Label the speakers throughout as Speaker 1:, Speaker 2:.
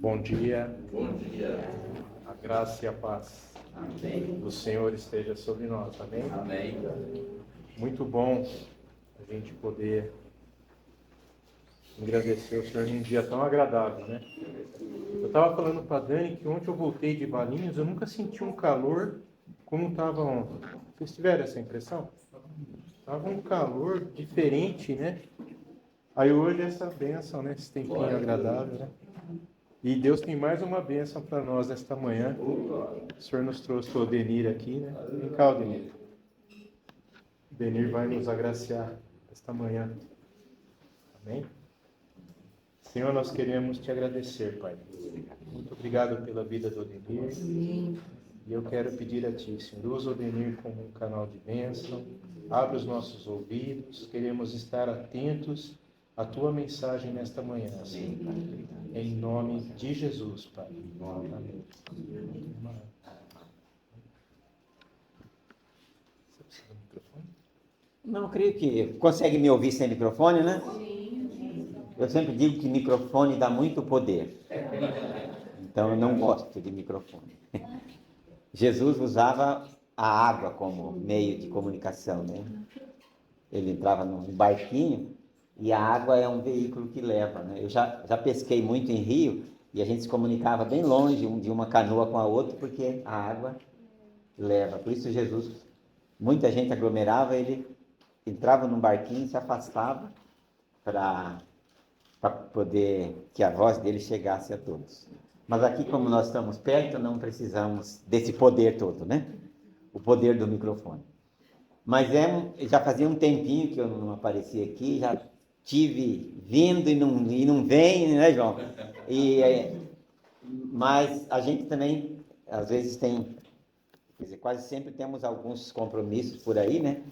Speaker 1: Bom dia.
Speaker 2: Bom dia.
Speaker 1: A graça e a paz
Speaker 2: Amém.
Speaker 1: do Senhor esteja sobre nós. Amém?
Speaker 2: Amém.
Speaker 1: Muito bom a gente poder agradecer o Senhor num dia tão agradável, né? Eu estava falando para a Dani que ontem eu voltei de Valinhos, eu nunca senti um calor como estava ontem. Vocês tiveram essa impressão? Estava um calor diferente, né? Aí hoje essa bênção, né? Esse tempinho agradável, né? E Deus tem mais uma bênção para nós nesta manhã. O Senhor nos trouxe o Odenir aqui, né? Vem cá, Odenir. O Odenir vai nos agraciar esta manhã. Amém? Senhor, nós queremos te agradecer, Pai. Muito obrigado pela vida do Odenir. E eu quero pedir a Ti, Senhor, usa o Odenir como um canal de bênção. Abre os nossos ouvidos. Queremos estar atentos à Tua mensagem nesta manhã, Senhor. Em nome de Jesus, Pai. Amém. Você precisa do microfone?
Speaker 3: Não, eu creio que consegue me ouvir sem microfone, né? Eu sempre digo que microfone dá muito poder. Então eu não gosto de microfone. Jesus usava a água como meio de comunicação, né? Ele entrava num barquinho e a água é um veículo que leva, né? Eu já pesquei muito em rio e a gente se comunicava bem longe de uma canoa com a outra porque a água leva. Por isso Jesus, muita gente aglomerava, ele entrava num barquinho e se afastava para poder que a voz dele chegasse a todos. Mas aqui, como nós estamos perto, não precisamos desse poder todo, né? O poder do microfone. Mas já fazia um tempinho que eu não aparecia aqui, já tive vindo e não vem, né, João? Mas a gente também, às vezes tem, quer dizer, quase sempre temos alguns compromissos por aí, né?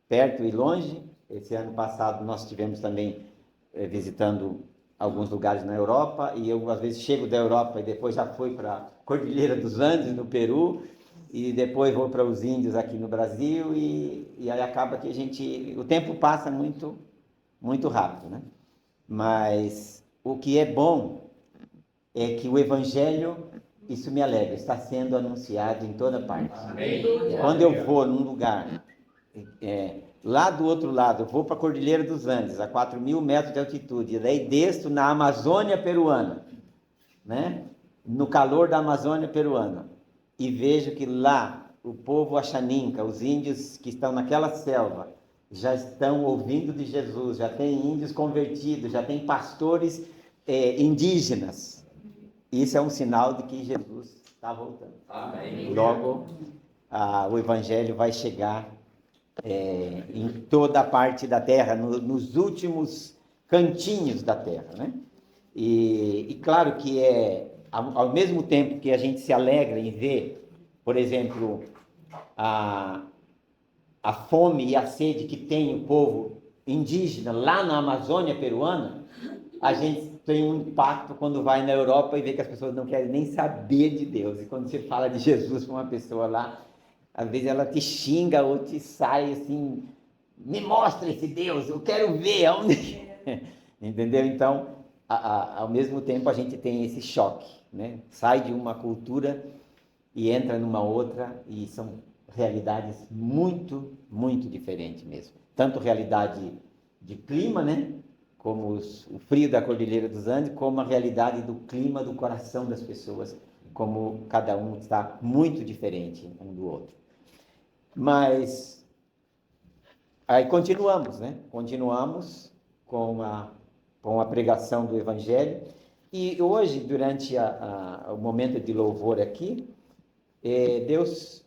Speaker 3: Perto e longe. Esse ano passado nós tivemos também visitando alguns lugares na Europa, e eu às vezes chego da Europa e depois já fui para a Cordilheira dos Andes, no Peru, e depois vou para os Índios aqui no Brasil, e aí acaba que o tempo passa muito, muito rápido, né? Mas o que é bom é que o Evangelho, isso me alegra, está sendo anunciado em toda parte.
Speaker 2: Amém.
Speaker 3: Quando eu vou num lugar, lá do outro lado, eu vou para a Cordilheira dos Andes, a 4.000 metros de altitude, e daí desço na Amazônia peruana, né? No calor da Amazônia peruana, e vejo que lá o povo Axaninca, os índios que estão naquela selva, já estão ouvindo de Jesus, já tem índios convertidos, já tem pastores indígenas. Isso é um sinal de que Jesus está voltando.
Speaker 2: Amém.
Speaker 3: Logo, o Evangelho vai chegar em toda a parte da terra, nos últimos cantinhos da terra, né? E claro que ao mesmo tempo que a gente se alegra em ver, por exemplo, a fome e a sede que tem o povo indígena lá na Amazônia peruana, a gente tem um impacto quando vai na Europa e vê que as pessoas não querem nem saber de Deus. E quando você fala de Jesus para uma pessoa lá, às vezes ela te xinga ou te sai assim, me mostra esse Deus, eu quero ver aonde. Entendeu? Então, ao mesmo tempo a gente tem esse choque, né? Sai de uma cultura e entra numa outra, e são realidades muito, muito diferentes mesmo. Tanto realidade de clima, né? Como o frio da Cordilheira dos Andes, como a realidade do clima do coração das pessoas, como cada um está muito diferente um do outro. Mas aí continuamos, né? Continuamos com a pregação do Evangelho. E hoje, durante o momento de louvor aqui, Deus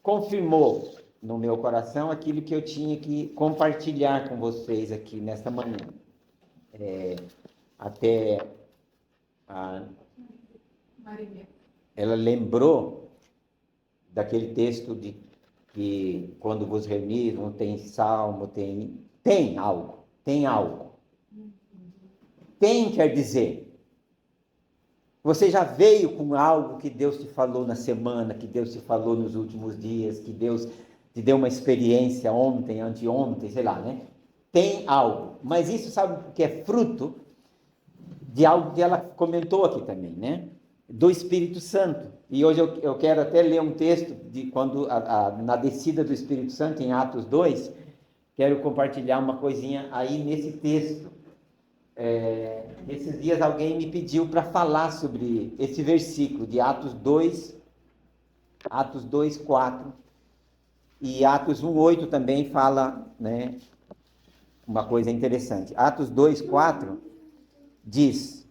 Speaker 3: confirmou no meu coração aquilo que eu tinha que compartilhar com vocês aqui nesta manhã. Até ela lembrou daquele texto de que quando vos reuniram tem salmo, tem algo. Tem quer dizer, você já veio com algo que Deus te falou na semana, que Deus te falou nos últimos dias, que Deus te deu uma experiência ontem, anteontem, sei lá, né? Tem algo, mas isso sabe que é fruto de algo que ela comentou aqui também, né? Do Espírito Santo. E hoje eu quero até ler um texto de quando na descida do Espírito Santo, em Atos 2, quero compartilhar uma coisinha aí nesse texto. Esses dias alguém me pediu para falar sobre esse versículo de Atos 2, 4, e Atos 1:8 também fala, né, uma coisa interessante. Atos 2, 4 diz,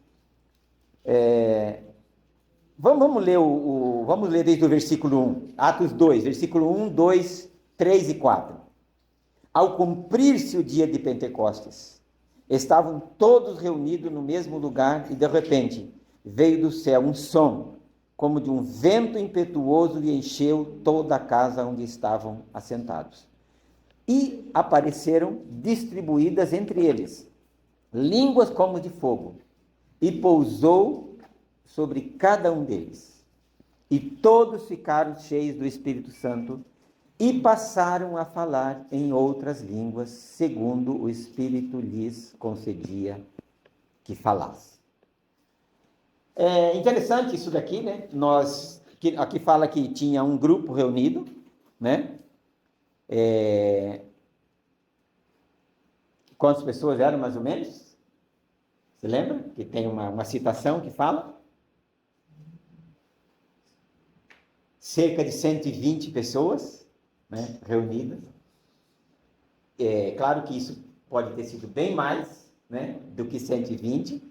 Speaker 3: vamos ler desde o versículo 1, Atos 2, versículo 1, 2, 3 e 4. Ao cumprir-se o dia de Pentecostes, estavam todos reunidos no mesmo lugar e de repente veio do céu um som, como de um vento impetuoso, e encheu toda a casa onde estavam assentados. E apareceram distribuídas entre eles línguas como de fogo, e pousou sobre cada um deles. E todos ficaram cheios do Espírito Santo e passaram a falar em outras línguas, segundo o Espírito lhes concedia que falasse. É interessante isso daqui, né? Aqui fala que tinha um grupo reunido, né? Quantas pessoas eram, mais ou menos? Você lembra? Que tem uma citação que fala? Cerca de 120 pessoas, né, reunidas. Claro que isso pode ter sido bem mais, né, do que 120,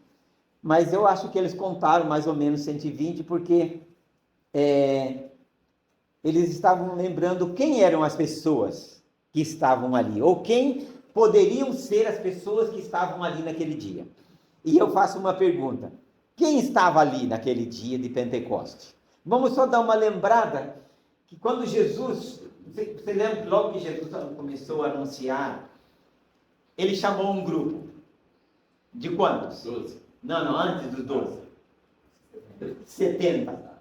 Speaker 3: mas eu acho que eles contaram mais ou menos 120, porque eles estavam lembrando quem eram as pessoas que estavam ali, ou quem poderiam ser as pessoas que estavam ali naquele dia. E eu faço uma pergunta: quem estava ali naquele dia de Pentecostes? Vamos só dar uma lembrada que quando Jesus, você lembra que logo que Jesus começou a anunciar, ele chamou um grupo de quantos?
Speaker 2: 12.
Speaker 3: Não, antes dos 12. 70.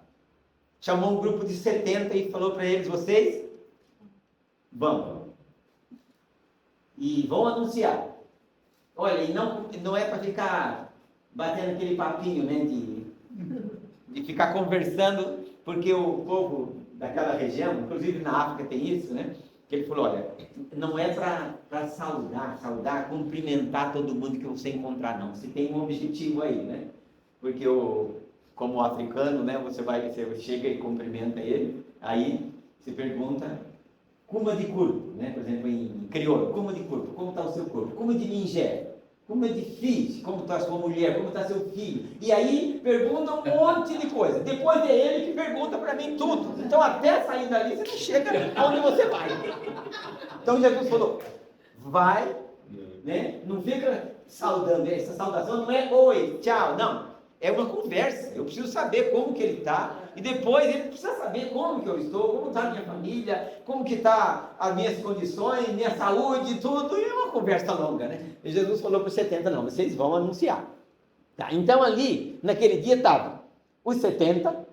Speaker 3: Chamou um grupo de 70 e falou para eles: vocês vão. E vão anunciar. Olha, e não é para ficar batendo aquele papinho, né, de ficar conversando, porque o povo daquela região, inclusive na África tem isso, né, que ele falou: olha, não é para saudar, cumprimentar todo mundo que você encontrar, não. Você tem um objetivo aí, né, porque como africano, né, você chega e cumprimenta ele, aí se pergunta: como de corpo, né? Por exemplo, em crioulo, como de corpo, como está o seu corpo? Como de mingé? Como é difícil? Como está a sua mulher? Como está seu filho? E aí pergunta um monte de coisa. Depois é ele que pergunta para mim tudo. Então, até sair dali, você não chega onde você vai. Então, Jesus falou: vai, né? Não fica saudando. Essa saudação não é oi, tchau, não. É uma conversa. Eu preciso saber como que ele está. E depois ele precisa saber como que eu estou, como está a minha família, como que está as minhas condições, minha saúde, tudo. E é uma conversa longa, né? E Jesus falou para os 70, não, vocês vão anunciar. Tá? Então ali, naquele dia estavam os 70,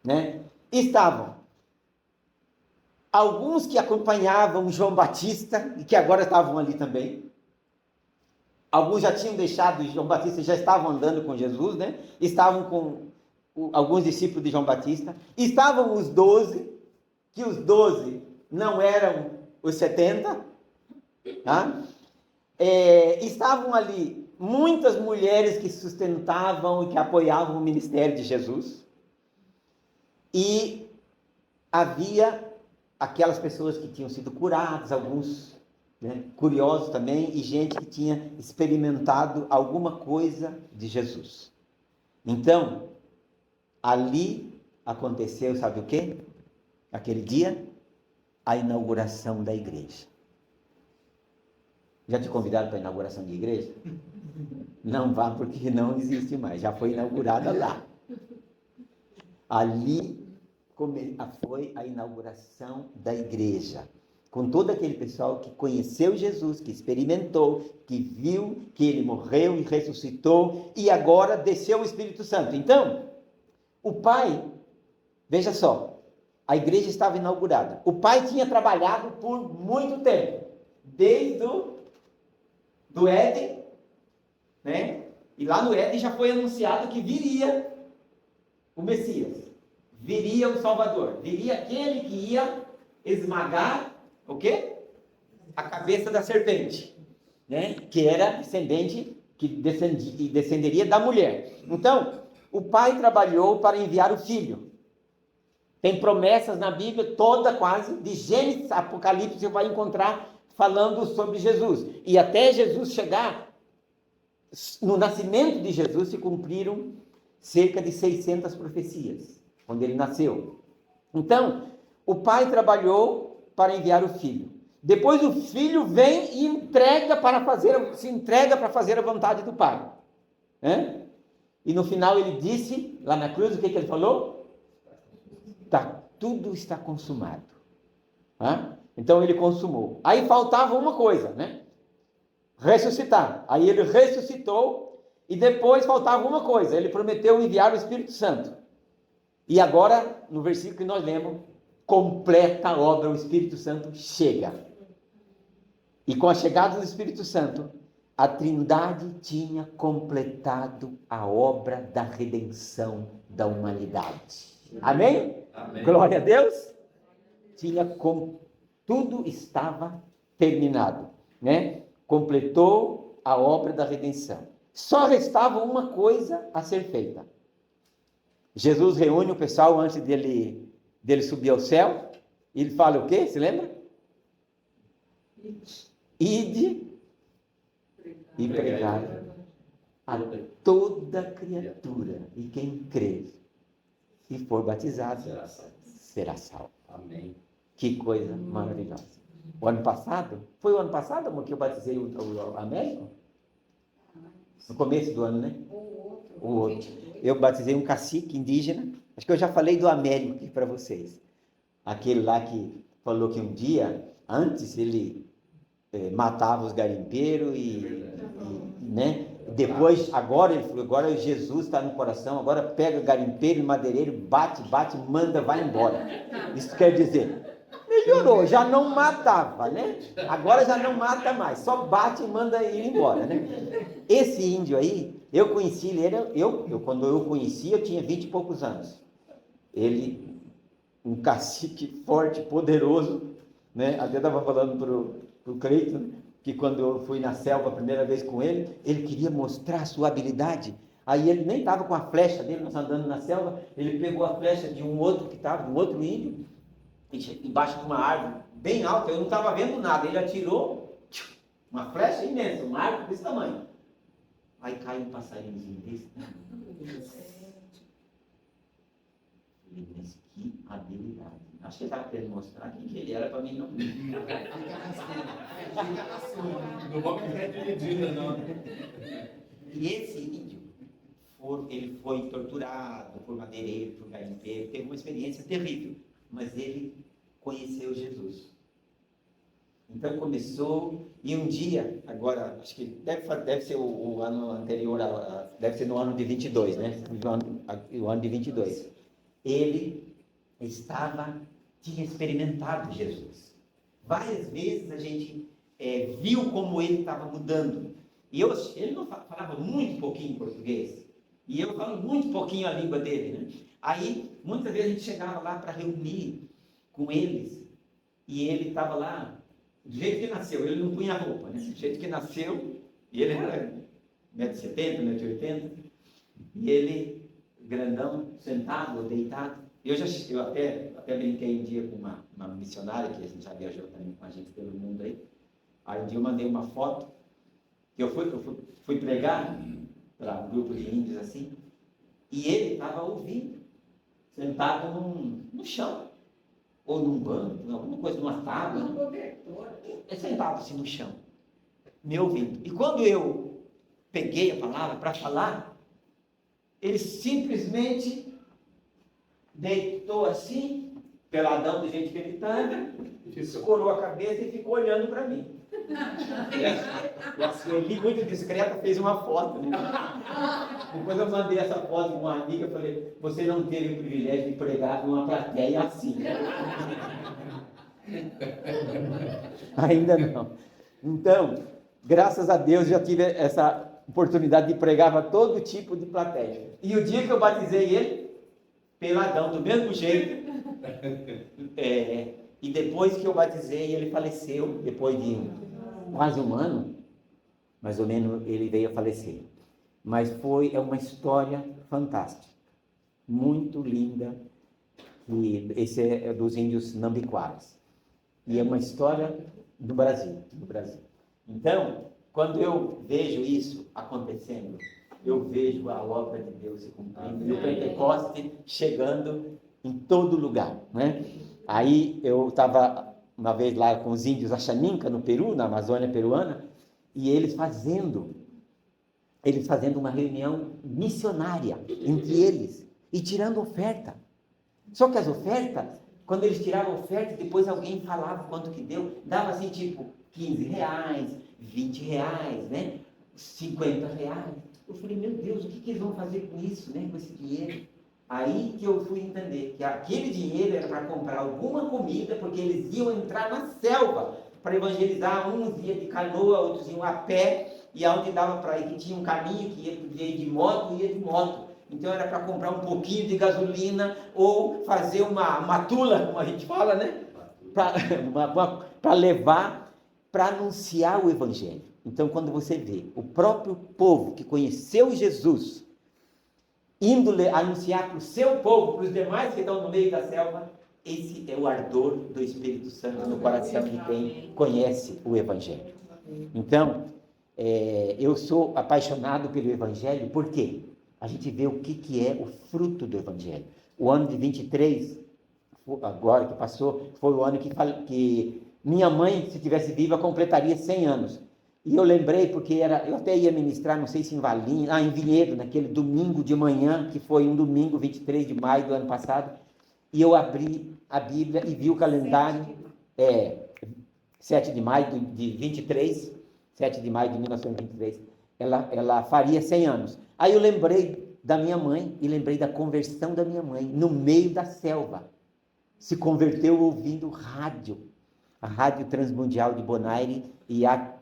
Speaker 3: né? Estavam alguns que acompanhavam João Batista e que agora estavam ali também. Alguns já tinham deixado João Batista, já estavam andando com Jesus, né? Estavam com alguns discípulos de João Batista. Estavam os 12, que os 12 não eram os 70. Tá? Estavam ali muitas mulheres que sustentavam e que apoiavam o ministério de Jesus. E havia aquelas pessoas que tinham sido curadas, alguns, né, curiosos também, e gente que tinha experimentado alguma coisa de Jesus. Então, ali aconteceu, sabe o quê? Aquele dia, a inauguração da igreja. Já te convidaram para a inauguração de igreja? Não vá, porque não existe mais, já foi inaugurada lá. Ali foi a inauguração da igreja, com todo aquele pessoal que conheceu Jesus, que experimentou, que viu que ele morreu e ressuscitou, e agora desceu o Espírito Santo. Então, o Pai, veja só, a igreja estava inaugurada. O Pai tinha trabalhado por muito tempo, desde do Éden, né? E lá no Éden já foi anunciado que viria o Messias, viria o Salvador, viria aquele que ia esmagar o quê? A cabeça da serpente, né? Que era descendente, que descenderia da mulher. Então, o pai trabalhou para enviar o filho. Tem promessas na Bíblia toda quase, de Gênesis a Apocalipse, você vai encontrar falando sobre Jesus. E até Jesus chegar, no nascimento de Jesus se cumpriram cerca de 600 profecias, quando ele nasceu. Então, o pai trabalhou para enviar o filho. Depois o filho vem e se entrega para fazer a vontade do pai. Né? E no final ele disse, lá na cruz, o que ele falou? Tudo está consumado. Então ele consumou. Aí faltava uma coisa, né? Ressuscitar. Aí ele ressuscitou e depois faltava uma coisa. Ele prometeu enviar o Espírito Santo. E agora, no versículo que nós lemos, completa a obra, o Espírito Santo chega. E com a chegada do Espírito Santo, a Trindade tinha completado a obra da redenção da humanidade. Amém?
Speaker 2: Amém.
Speaker 3: Glória a Deus. Tudo estava terminado, né? Completou a obra da redenção. Só restava uma coisa a ser feita. Jesus reúne o pessoal antes dele subir ao céu. E ele fala o quê? Se lembra? Ide e pregai a toda criatura. E quem crer e for batizado será salvo.
Speaker 2: Amém.
Speaker 3: Que coisa maravilhosa. O ano passado, foi o ano passado, amor, que eu batizei o Américo? No começo do ano, né? O outro. Eu batizei um cacique indígena. Acho que eu já falei do Américo aqui para vocês. Aquele lá que falou que um dia, antes ele matava os garimpeiros né? Depois, agora ele falou, agora Jesus está no coração, agora pega garimpeiro e madeireiro, bate, manda, vai embora. Isso quer dizer, melhorou, já não matava, né? Agora já não mata mais, só bate e manda ir embora, né? Esse índio aí, eu conheci ele, quando eu conheci, eu tinha 20 e poucos anos. Ele, um cacique forte, poderoso, né? Até estava falando pro Cleiton, né? Que quando eu fui na selva a primeira vez com ele, ele queria mostrar a sua habilidade. Aí ele nem estava com a flecha dele, nós andando na selva, ele pegou a flecha de um outro que estava, de um outro índio, embaixo de uma árvore bem alta, eu não estava vendo nada, ele atirou, uma flecha imensa, uma árvore desse tamanho. Aí caiu um passarinhozinho desse tamanho. Mas que habilidade. Acho que ele estava querendo mostrar quem que ele era para mim não.
Speaker 2: Não vou me dividir, não.
Speaker 3: E esse índio, ele foi torturado por madeireiro, por garimpeiro, teve uma experiência terrível, mas ele conheceu Jesus. Então começou, e um dia, agora, acho que deve ser o ano anterior, deve ser no ano de 22, né? O ano de 22. Ele tinha experimentado Jesus. Várias vezes a gente viu como ele estava mudando. E ele não falava muito pouquinho português. E eu falo muito pouquinho a língua dele, né? Aí, muitas vezes a gente chegava lá para reunir com eles. E ele estava lá, do jeito que nasceu. Ele não punha roupa, né? Do jeito que nasceu. E ele era 1,70 m, 1,80 m. E ele, grandão, sentado ou deitado. Eu até brinquei um dia com uma missionária, que a gente já viajou também com a gente pelo mundo aí. Aí um dia eu mandei uma foto, que eu fui pregar para um grupo de índios assim, e ele estava ouvindo, sentado no chão, ou num banco, alguma coisa, numa tábua. Sentado assim no chão, me ouvindo. E quando eu peguei a palavra para falar, ele simplesmente deitou assim, peladão do jeito que ele estava, escorou a cabeça e ficou olhando para mim. Ele, muito discreta, fez uma foto, né? Depois eu mandei essa foto para uma amiga e falei, você não teve o privilégio de pregar numa plateia assim. Ainda não. Então, graças a Deus já tive essa oportunidade de pregar para todo tipo de plateia. E o dia que eu batizei ele, peladão, do mesmo jeito, e depois que eu batizei, ele faleceu, depois de quase um ano, mais ou menos, ele veio a falecer. Mas é uma história fantástica, muito linda, e esse é dos índios Nambiquaras. E é uma história do Brasil, Então, quando eu vejo isso acontecendo, eu vejo a obra de Deus se cumprindo, e o Pentecoste chegando em todo lugar, né? Aí eu estava uma vez lá com os índios Axaninca, no Peru, na Amazônia peruana, e eles fazendo uma reunião missionária entre eles, e tirando oferta. Só que as ofertas, quando eles tiravam oferta, depois alguém falava quanto que deu, dava assim tipo R$15, R$20, né? R$50. Eu falei, meu Deus, o que eles vão fazer com isso, né? Com esse dinheiro? Aí que eu fui entender que aquele dinheiro era para comprar alguma comida, porque eles iam entrar na selva para evangelizar. Uns iam de canoa, outros iam a pé, e aonde dava para ir, que tinha um caminho que ia de moto, ia de moto. Então era para comprar um pouquinho de ou fazer uma tula, como a gente fala, né? Para levar, para anunciar o Evangelho. Então, quando você vê o próprio povo que conheceu Jesus, indo anunciar para o seu povo, para os demais que estão no meio da selva, esse é o ardor do Espírito Santo no coração de quem conhece o Evangelho. Então, eu sou apaixonado pelo Evangelho, por quê? A gente vê o que é o fruto do Evangelho. O ano de 23, agora que passou, foi o ano que minha mãe, se tivesse viva, completaria 100 anos. E eu lembrei, porque eu até ia ministrar, não sei se em Valinhos, em Vinhedo, naquele domingo de manhã, que foi um domingo, 23 de maio do ano passado, e eu abri a Bíblia e vi o calendário, 7 de maio de 23, 7 de maio de 1923, ela faria 100 anos. Aí eu lembrei da minha mãe e lembrei da conversão da minha mãe, no meio da selva. Se converteu ouvindo rádio, a Rádio Transmundial de Bonaire e a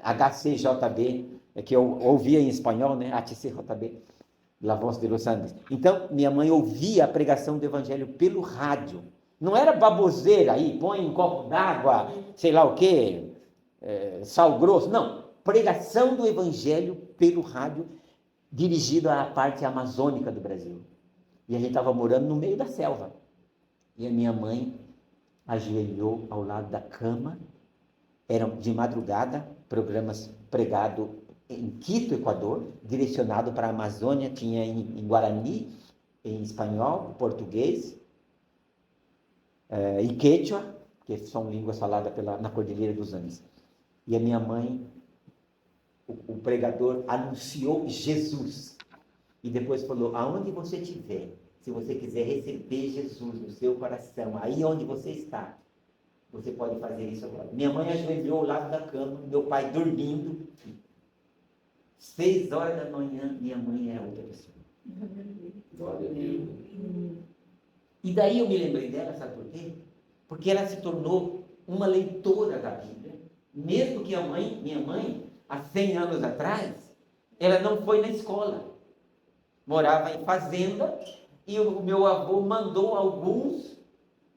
Speaker 3: HCJB, que eu ouvia em espanhol, né? HCJB, La Voz de Los Andes. Então, minha mãe ouvia a pregação do Evangelho pelo rádio. Não era baboseira aí, põe um copo d'água, sei lá o quê, sal grosso, não. Pregação do Evangelho pelo rádio, dirigido à parte amazônica do Brasil. E a gente estava morando no meio da selva. E a minha mãe ajoelhou ao lado da cama. Eram de madrugada, programas pregados em Quito, Equador, direcionado para a Amazônia, tinha em Guarani, em espanhol, português, e quechua, que são línguas faladas na Cordilheira dos Andes. E a minha mãe, o pregador anunciou Jesus. E depois falou, aonde você estiver, se você quiser receber Jesus no seu coração, aí onde você está, você pode fazer isso agora. Minha mãe ajoelhou ao lado da cama, meu pai dormindo. 6 horas da manhã, minha mãe era outra pessoa.
Speaker 2: Glória a Deus.
Speaker 3: E daí eu me lembrei dela, sabe por quê? Porque ela se tornou uma leitora da Bíblia. Mesmo que minha mãe, há 100 anos atrás, ela não foi na escola. Morava em fazenda, e o meu avô mandou alguns,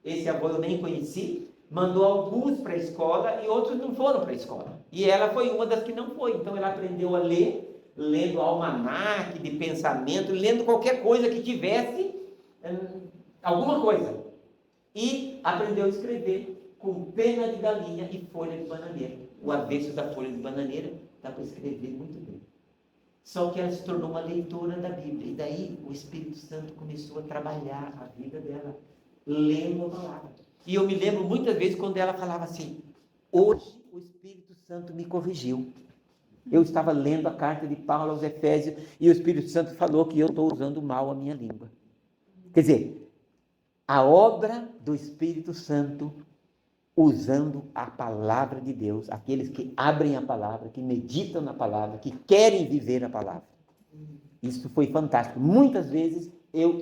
Speaker 3: esse avô eu nem conheci, mandou alguns para a escola e outros não foram para a escola. E ela foi uma das que não foi. Então ela aprendeu a ler, lendo almanaque de pensamento, lendo qualquer coisa que tivesse alguma coisa. E aprendeu a escrever com pena de galinha e folha de bananeira. O avesso da folha de bananeira dá para escrever muito bem. Só que ela se tornou uma leitora da Bíblia. E daí o Espírito Santo começou a trabalhar a vida dela, lendo a palavra. E eu me lembro muitas vezes quando ela falava assim, hoje o Espírito Santo me corrigiu. Eu estava lendo a carta de Paulo aos Efésios e o Espírito Santo falou que eu estou usando mal a minha língua. Quer dizer, a obra do Espírito Santo usando a palavra de Deus, aqueles que abrem a palavra, que meditam na palavra, que querem viver a palavra. Isso foi fantástico. Muitas vezes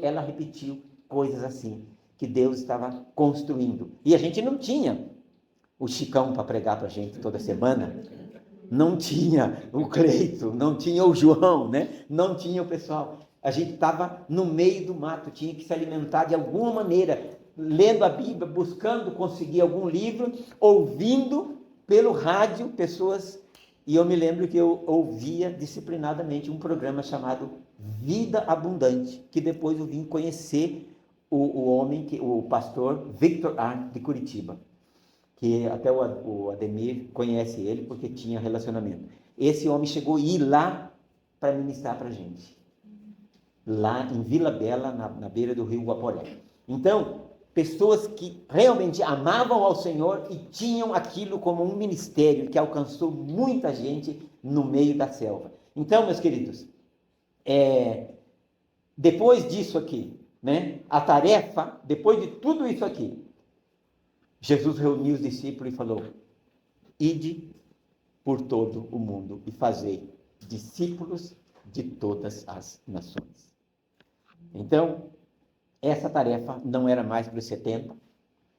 Speaker 3: ela repetiu coisas assim, que Deus estava construindo. E a gente não tinha o Chicão para pregar para a gente toda semana. não tinha o Cleito, não tinha o João, né? Não tinha o pessoal. A gente estava no meio do mato, tinha que se alimentar de alguma maneira, lendo a Bíblia, buscando conseguir algum livro, ouvindo pelo rádio pessoas. E eu me lembro que eu ouvia disciplinadamente um programa chamado Vida Abundante, que depois eu vim conhecer o homem, o pastor Victor Arndt de Curitiba, que até o Ademir conhece ele porque tinha relacionamento. Esse homem chegou a ir lá para ministrar para a gente, lá em Vila Bela, na beira do rio Guaporé. Então, pessoas que realmente amavam ao Senhor e tinham aquilo como um ministério que alcançou muita gente no meio da selva. Então, meus queridos, depois disso aqui, né, a tarefa, depois de tudo isso aqui, Jesus reuniu os discípulos e falou: ide por todo o mundo e fazei discípulos de todas as nações. Então, essa tarefa não era mais para os 70,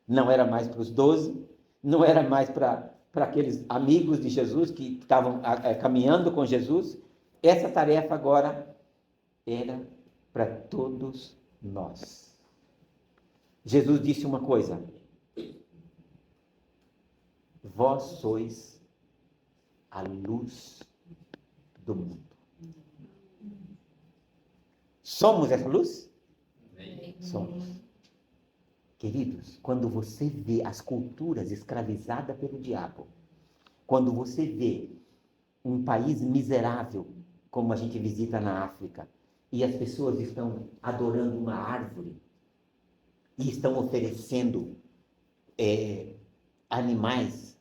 Speaker 3: não era mais para os 12, não era mais para aqueles amigos de Jesus que estavam caminhando com Jesus. Essa tarefa agora era para todos nós. Jesus disse uma coisa: vós sois a luz do mundo. Somos essa luz? Somos. Queridos, quando você vê as culturas escravizadas pelo diabo, quando você vê um país miserável, como a gente visita na África, e as pessoas estão adorando uma árvore, e estão oferecendo animais,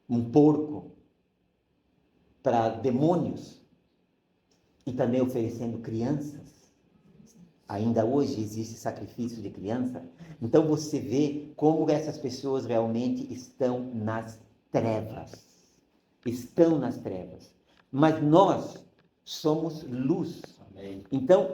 Speaker 3: um porco, para demônios, e também oferecendo crianças. Ainda hoje existe sacrifício de criança. Então você vê como essas pessoas realmente estão nas trevas. Estão nas trevas. Mas nós somos luz. Amém. Então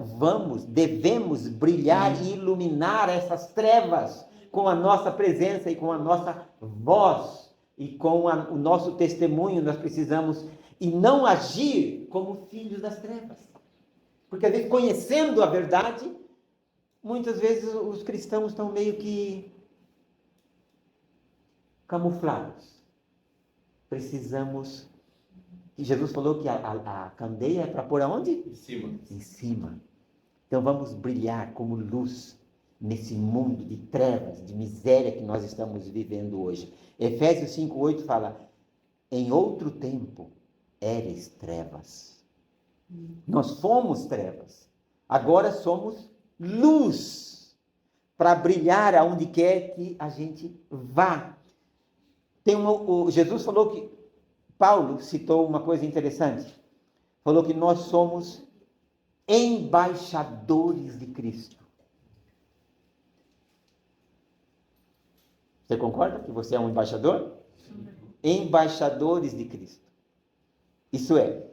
Speaker 3: devemos brilhar e iluminar essas trevas com a nossa presença e com a nossa voz e com o nosso testemunho. Nós precisamos e não agir como filhos das trevas. Porque, às vezes, conhecendo a verdade, muitas vezes os cristãos estão meio que camuflados. Precisamos... E Jesus falou que a candeia é para pôr aonde?
Speaker 1: Em cima.
Speaker 3: Em cima. Então, vamos brilhar como luz nesse mundo de trevas, de miséria que nós estamos vivendo hoje. Efésios 5:8 fala: em outro tempo eres trevas. Nós fomos trevas, agora somos luz, para brilhar aonde quer que a gente vá. Jesus falou que, Paulo citou uma coisa interessante, falou que nós somos embaixadores de Cristo. Você concorda que você é um embaixador? Sim. Embaixadores de Cristo. Isso é,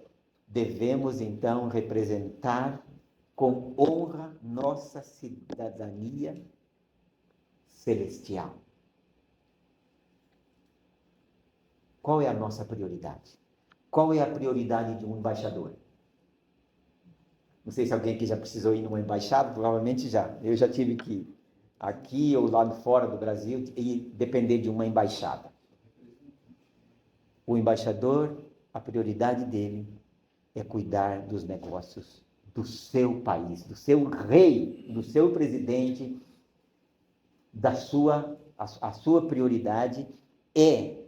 Speaker 3: devemos então representar com honra nossa cidadania celestial. Qual é a nossa prioridade? Qual é a prioridade de um embaixador? Não sei se alguém aqui já precisou ir numa embaixada, provavelmente já. Eu já tive que ir aqui ou lá fora do Brasil e depender de uma embaixada. O embaixador, a prioridade dele é cuidar dos negócios do seu país, do seu rei, do seu presidente, a sua prioridade é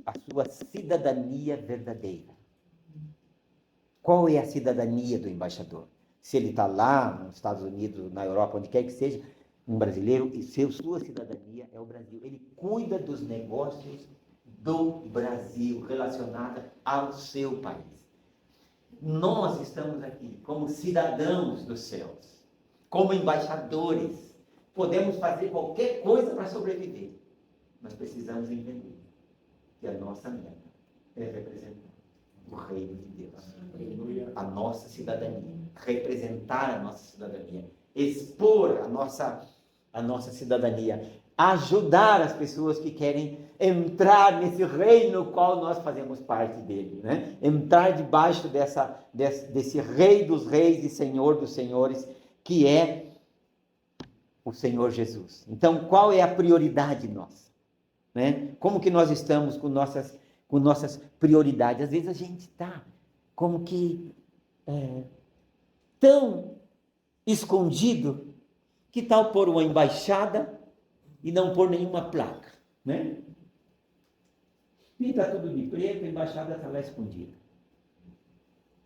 Speaker 3: a sua cidadania verdadeira. Qual é a cidadania do embaixador? Se ele está lá nos Estados Unidos, na Europa, onde quer que seja, um brasileiro, e sua cidadania é o Brasil. Ele cuida dos negócios do Brasil, relacionada ao seu país. Nós estamos aqui como cidadãos dos céus, como embaixadores. Podemos fazer qualquer coisa para sobreviver, mas precisamos entender que a nossa meta é representar o reino de Deus, a nossa cidadania, representar a nossa cidadania, expor a nossa cidadania, ajudar as pessoas que querem entrar nesse reino no qual nós fazemos parte dele, né? Entrar debaixo desse Rei dos Reis e Senhor dos Senhores, que é o Senhor Jesus. Então, qual é a prioridade nossa? Né? Como que nós estamos com nossas prioridades? Às vezes a gente está como que tão escondido, que tal pôr uma embaixada e não pôr nenhuma placa, né? Pinta tudo de preto, a embaixada está lá escondida.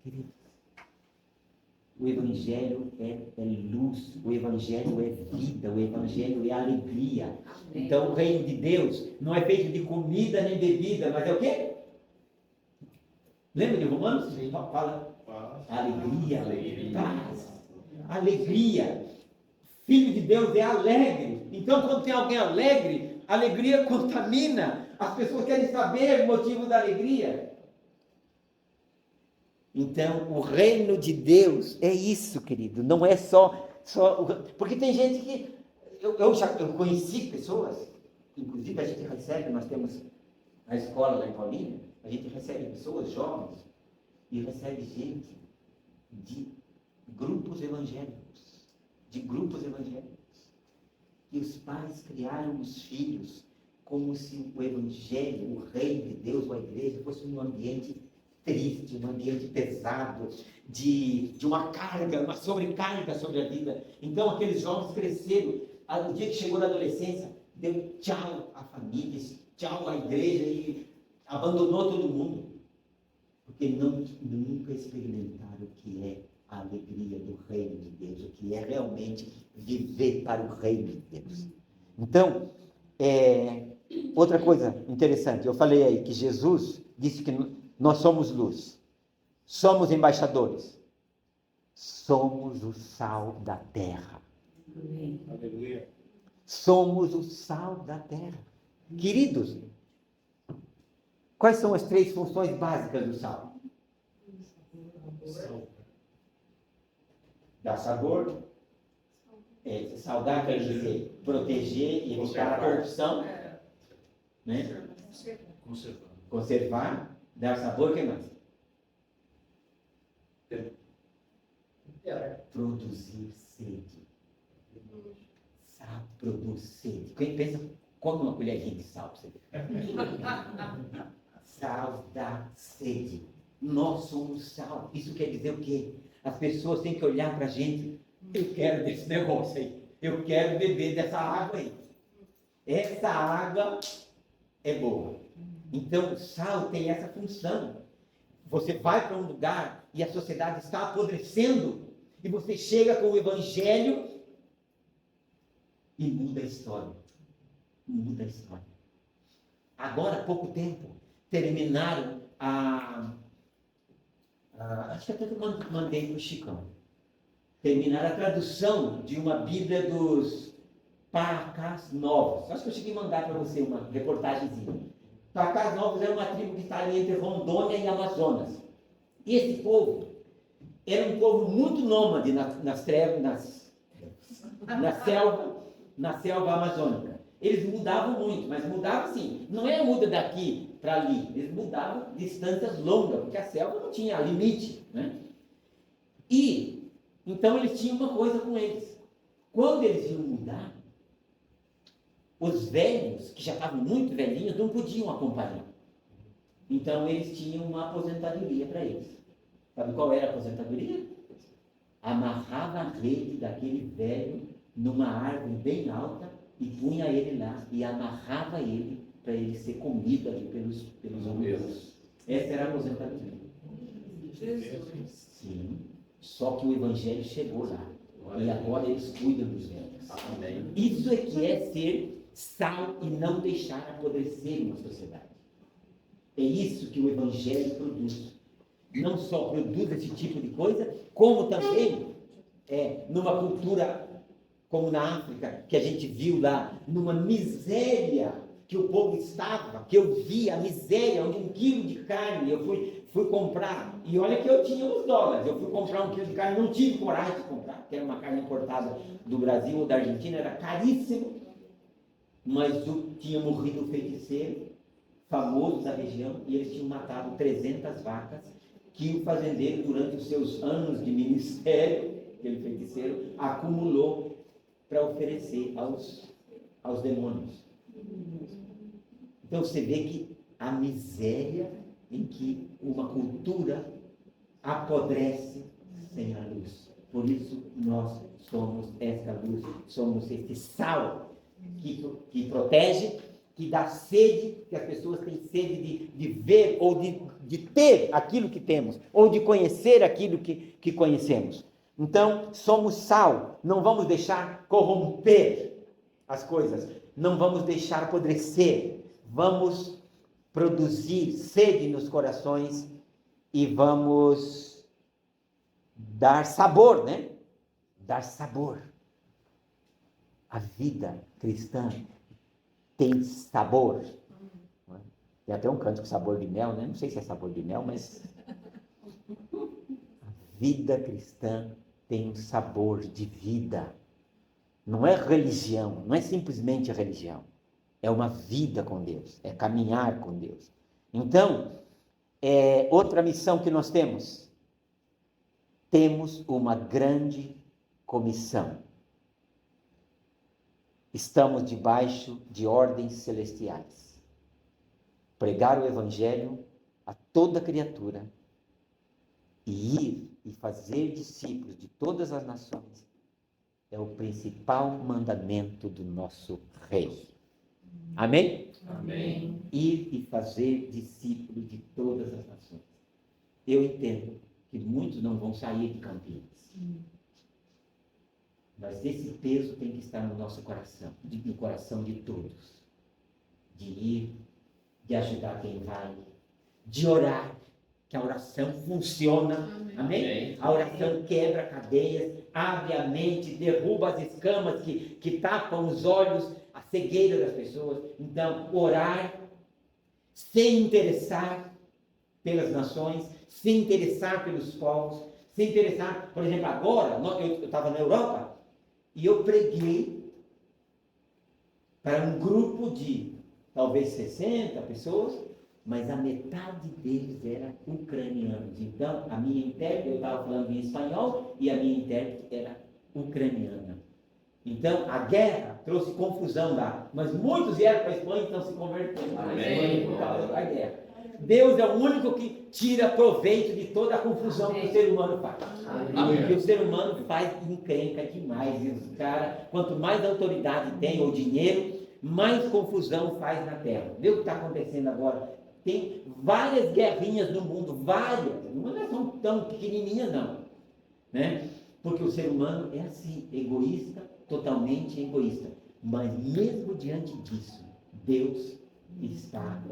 Speaker 3: Queridos, o Evangelho é luz, o Evangelho é vida, o Evangelho é alegria. Então o reino de Deus não é feito de comida nem bebida, mas é o quê? Lembra de Romanos? Fala. Alegria, paz, alegria. Filho de Deus é alegre. Então quando tem alguém alegre, a alegria contamina. As pessoas querem saber o motivo da alegria. Então, o reino de Deus é isso, querido. Não é só porque tem gente que eu conheci pessoas, inclusive a gente recebe, nós temos a escola lá em Paulínia, a gente recebe pessoas jovens e recebe gente de grupos evangélicos, E os pais criaram os filhos como se o evangelho, o reino de Deus, a igreja, fosse um ambiente triste, um ambiente pesado, de uma carga, uma sobrecarga sobre a vida. Então aqueles jovens cresceram, no dia que chegou na adolescência, deu tchau à família, tchau à igreja e abandonou todo mundo, porque nunca experimentaram o que é a alegria do reino de Deus, o que é realmente viver para o reino de Deus. Então, outra coisa interessante, eu falei aí que Jesus disse que nós somos luz, somos embaixadores, somos o sal da terra.
Speaker 1: Aleluia.
Speaker 3: Somos o sal da terra. Queridos, quais são as 3 funções básicas do sal? Dar sabor, saudar quer dizer proteger e evitar a corrupção, né? Conservar, dar sabor, o que mais? Produzir sede. Sal produz sede. Quem pensa, come uma colherinha de sal para você ver. Sal dá sede. Nós somos sal. Isso quer dizer o quê? As pessoas têm que olhar para a gente. Eu quero desse negócio aí. Eu quero beber dessa água aí. Essa água é boa. Então, o sal tem essa função. Você vai para um lugar e a sociedade está apodrecendo e você chega com o evangelho e muda a história. Muda a história. Agora, há pouco tempo, terminaram acho que até eu mandei para o Chicão. Terminaram a tradução de uma Bíblia dos Pacás Novos. Acho que eu cheguei a mandar para você uma reportagemzinha. Pacás Novos é uma tribo que está ali entre Rondônia e Amazonas. E esse povo era um povo muito nômade na selva amazônica. Eles mudavam muito, mas mudavam assim. Não é muda daqui para ali. Eles mudavam distâncias longas, porque a selva não tinha limite, né? E, então eles tinham uma coisa com eles. Quando eles iam mudar, os velhos, que já estavam muito velhinhos, não podiam acompanhar. Então eles tinham uma aposentadoria para eles. Sabe qual era a aposentadoria? Amarrava a rede daquele velho numa árvore bem alta e punha ele lá e amarrava ele para ele ser comido ali pelos humanos. Essa era a aposentadoria.
Speaker 2: Jesus.
Speaker 3: Sim. Só que o evangelho chegou lá. E agora eles cuidam dos velhos.
Speaker 1: Amém.
Speaker 3: Isso é que é ser sal e não deixar apodrecer uma sociedade. É isso que o evangelho produz. Não só produz esse tipo de coisa, como também numa cultura como na África, que a gente viu lá, numa miséria que o povo estava, que eu vi a miséria, onde 1 quilo de carne, eu fui comprar, e olha que eu tinha uns dólares, eu fui comprar 1 quilo de carne, não tive coragem de comprar, porque era uma carne importada do Brasil ou da Argentina, era caríssimo. mas tinha morrido o feiticeiro famoso da região, e eles tinham matado 300 vacas, que o fazendeiro, durante os seus anos de ministério, aquele feiticeiro, acumulou para oferecer aos demônios. Então você vê que a miséria em que uma cultura apodrece sem a luz. Por isso nós somos esta luz, somos este sal que protege, que dá sede, que as pessoas têm sede de ver ou de ter aquilo que temos, ou de conhecer aquilo que conhecemos. Então, somos sal, não vamos deixar corromper as coisas, não vamos deixar apodrecer, vamos produzir sede nos corações e vamos dar sabor, né? Dar sabor. A vida cristã tem sabor. Tem até um cântico, sabor de mel, né? Não sei se é sabor de mel, mas a vida cristã tem um sabor de vida. Não é religião, não é simplesmente religião. É uma vida com Deus, é caminhar com Deus. Então, outra missão que nós temos. Temos uma grande comissão. Estamos debaixo de ordens celestiais. Pregar o Evangelho a toda criatura e ir e fazer discípulos de todas as nações é o principal mandamento do nosso Rei. Amém?
Speaker 2: Amém.
Speaker 3: Ir e fazer discípulos de todas as nações. Eu entendo que muitos não vão sair de Campinas. Mas esse peso tem que estar no nosso coração, no coração de todos. De ir, de ajudar quem vai, de orar, que a oração funciona. Amém? A oração quebra cadeias, abre a mente, derruba as escamas que tapam os olhos, a cegueira das pessoas. Então, orar, se interessar pelas nações, se interessar pelos povos, se interessar, por exemplo, agora, eu estava na Europa, e eu preguei para um grupo de talvez 60 pessoas, mas a metade deles era ucranianos. Então, a minha intérprete, eu estava falando em espanhol, e a minha intérprete era ucraniana. Então, a guerra trouxe confusão lá, mas muitos vieram para a Espanha e estão se convertendo para a Espanha por causa da guerra. Deus é o único que tira proveito de toda a confusão que o ser humano faz. Porque o ser humano faz encrenca demais. E os caras, quanto mais autoridade tem ou dinheiro, mais confusão faz na terra. Vê o que está acontecendo agora. Tem várias guerrinhas no mundo, várias. Não são tão pequenininhas, não. Né? Porque o ser humano é assim, egoísta, totalmente egoísta. Mas mesmo diante disso, Deus está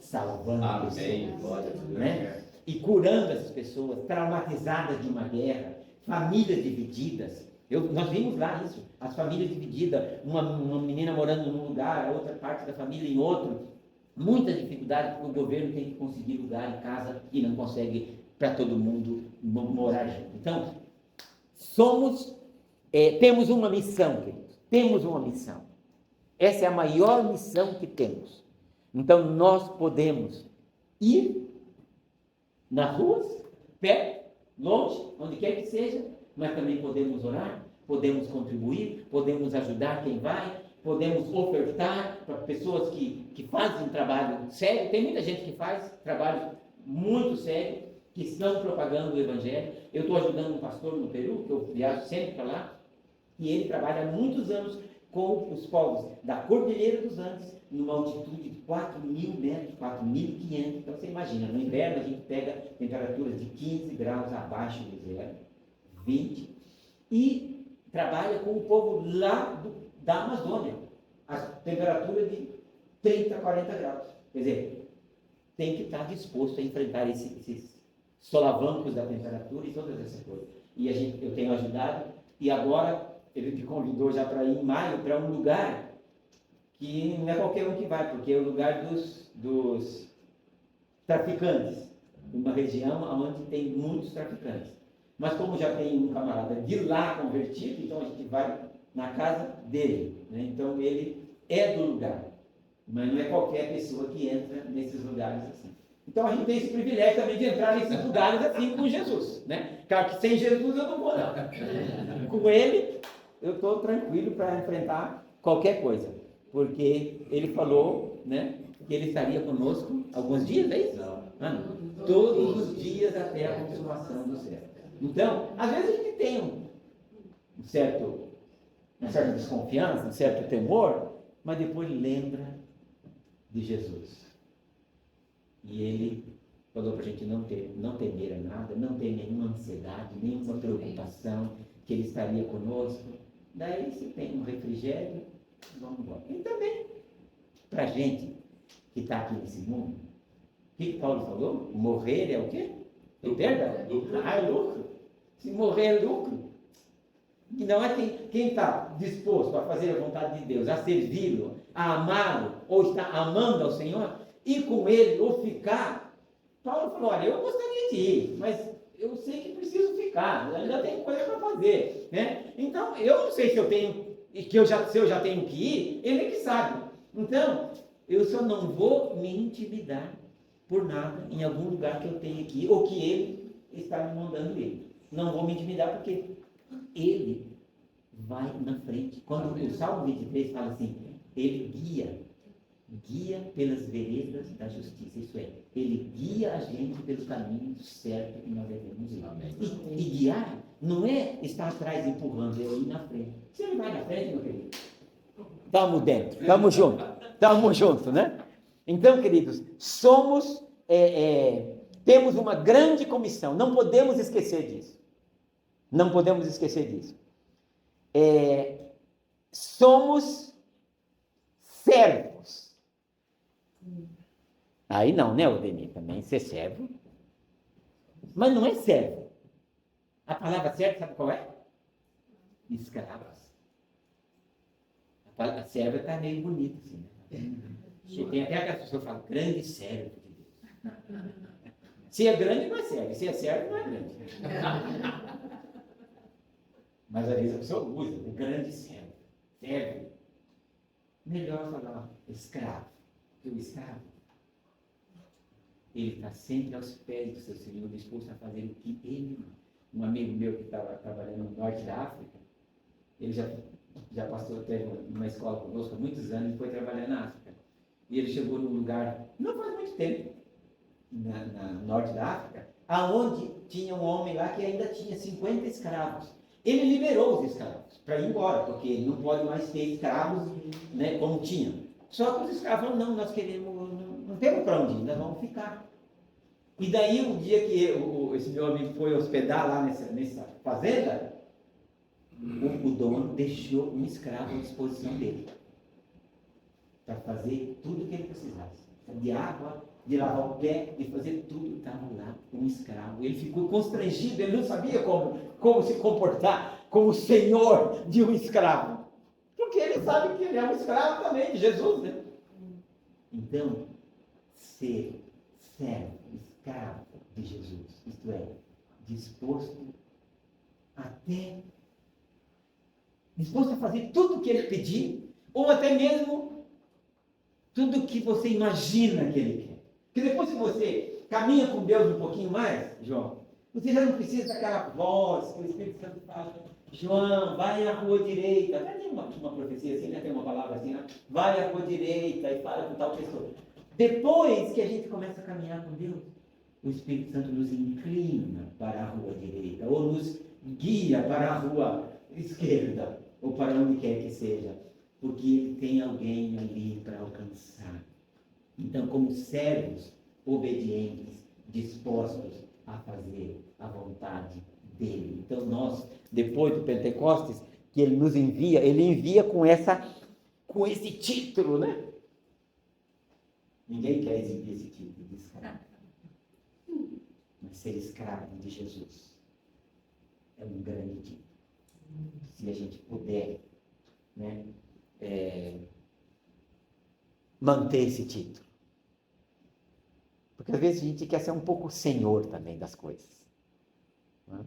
Speaker 3: salvando pessoas, né? E curando essas pessoas, traumatizadas de uma guerra, famílias divididas. Nós vimos lá isso, as famílias divididas, uma menina morando num lugar, a outra parte da família em outro, muita dificuldade, porque o governo tem que conseguir lugar em casa e não consegue para todo mundo morar junto. Então, temos uma missão, queridos, temos uma missão. Essa é a maior missão que temos. Então, nós podemos ir nas ruas, perto, longe, onde quer que seja, mas também podemos orar, podemos contribuir, podemos ajudar quem vai, podemos ofertar para pessoas que fazem um trabalho sério. Tem muita gente que faz trabalho muito sério, que estão propagando o Evangelho. Eu estou ajudando um pastor no Peru, que eu viajo sempre para lá, e ele trabalha há muitos anos com os povos da Cordilheira dos Andes, numa altitude de 4.000 metros, 4.500. Então você imagina, no inverno a gente pega temperaturas de 15 graus abaixo do zero, 20, e trabalha com o povo lá da Amazônia, a temperatura de 30, 40 graus. Quer dizer, tem que estar disposto a enfrentar esses solavancos da temperatura e todas essas coisas. E eu tenho ajudado, e agora ele me convidou já para ir em maio para um lugar que não é qualquer um que vai, porque é o lugar dos traficantes, uma região onde tem muitos traficantes. Mas como já tem um camarada de lá convertido, então a gente vai na casa dele, né? Então ele é do lugar, mas não é qualquer pessoa que entra nesses lugares assim. Então a gente tem esse privilégio também de entrar nesses lugares assim com Jesus, né? Claro que sem Jesus eu não vou não. Com ele eu estou tranquilo para enfrentar qualquer coisa, porque ele falou, né, que ele estaria conosco alguns dias, é isso? Não. Todos os dias até a consumação do céu. Então, às vezes a gente tem uma certa desconfiança, um certo temor, mas depois lembra de Jesus. E ele falou para a gente não temer a nada, não ter nenhuma ansiedade, nenhuma preocupação, que ele estaria conosco. Daí, se tem um refrigério, vamos embora. E também, para a gente que está aqui nesse mundo, o que Paulo falou? Morrer é o quê? Tem perda? Ah, é lucro. Se morrer é lucro. E não é quem está disposto a fazer a vontade de Deus, a servi-lo, a amá-lo, ou está amando ao Senhor, ir com ele ou ficar. Paulo falou, olha, eu gostaria de ir, mas eu sei que preciso ficar, ainda tem coisa para fazer, né? Então, eu não sei se eu tenho, se eu já tenho que ir, ele é que sabe. Então, eu só não vou me intimidar por nada em algum lugar que eu tenha que ir, ou que ele está me mandando ir. Não vou me intimidar porque ele vai na frente. Quando o Salmo 23 fala assim, ele guia pelas veredas da justiça, isso é, ele guia a gente pelo caminho certo que nós devemos ir. E guiar não é estar atrás empurrando, é ir na frente. Se ele vai na frente, meu querido, estamos dentro, estamos juntos, né? Então, queridos, temos uma grande comissão, não podemos esquecer disso. Não podemos esquecer disso. Somos servos. Aí não, né, Odemir? Também ser servo. Mas não é servo. A palavra certa, sabe qual é? Escravos. A palavra servo está meio bonita, assim, né? E tem até aquela pessoa que fala, grande servo de Deus. Se é grande, não é servo. Se é servo, não é grande. Mas às vezes a pessoa usa o grande servo. Servo. Melhor falar escravo. Porque o escravo, ele está sempre aos pés do seu Senhor, disposto a fazer o que ele manda. Um amigo meu que estava trabalhando no norte da África, ele já passou até numa escola conosco há muitos anos e foi trabalhar na África. E ele chegou num lugar, não faz muito tempo, no norte da África, aonde tinha um homem lá que ainda tinha 50 escravos. Ele liberou os escravos para ir embora, porque ele não pode mais ter escravos, né, como tinha. Só que os escravos falaram, não, nós queremos, não temos para onde ir, nós vamos ficar. E daí, um dia que esse meu amigo foi hospedar lá nessa fazenda, o dono deixou um escravo à disposição dele, para fazer tudo o que ele precisasse. De água, de lavar o pé, de fazer tudo, estava lá um escravo. Ele ficou constrangido, ele não sabia como se comportar como senhor de um escravo. Porque ele sabe que ele é um escravo também de Jesus, né? Então, ser servo, escravo de Jesus, isto é, disposto a fazer tudo o que ele pedir, ou até mesmo tudo o que você imagina que ele quer. Porque depois que você caminha com Deus um pouquinho mais, João, você já não precisa daquela voz que o Espírito Santo fala, João, vai à rua direita. Até tem uma profecia assim, né? Tem uma palavra assim, né? Vai à rua direita e fala com tal pessoa. Depois que a gente começa a caminhar com Deus, o Espírito Santo nos inclina para a rua direita, ou nos guia para a rua esquerda, ou para onde quer que seja, porque ele tem alguém ali para alcançar. Então, como servos obedientes, dispostos a fazer a vontade dele. Então, nós, depois do Pentecostes, que ele nos envia, ele envia com esse título, né? Ninguém quer exibir esse título de escravo. Mas ser escravo de Jesus é um grande título. Se a gente puder, né, manter esse título. Porque às vezes a gente quer ser um pouco senhor também das coisas. Né?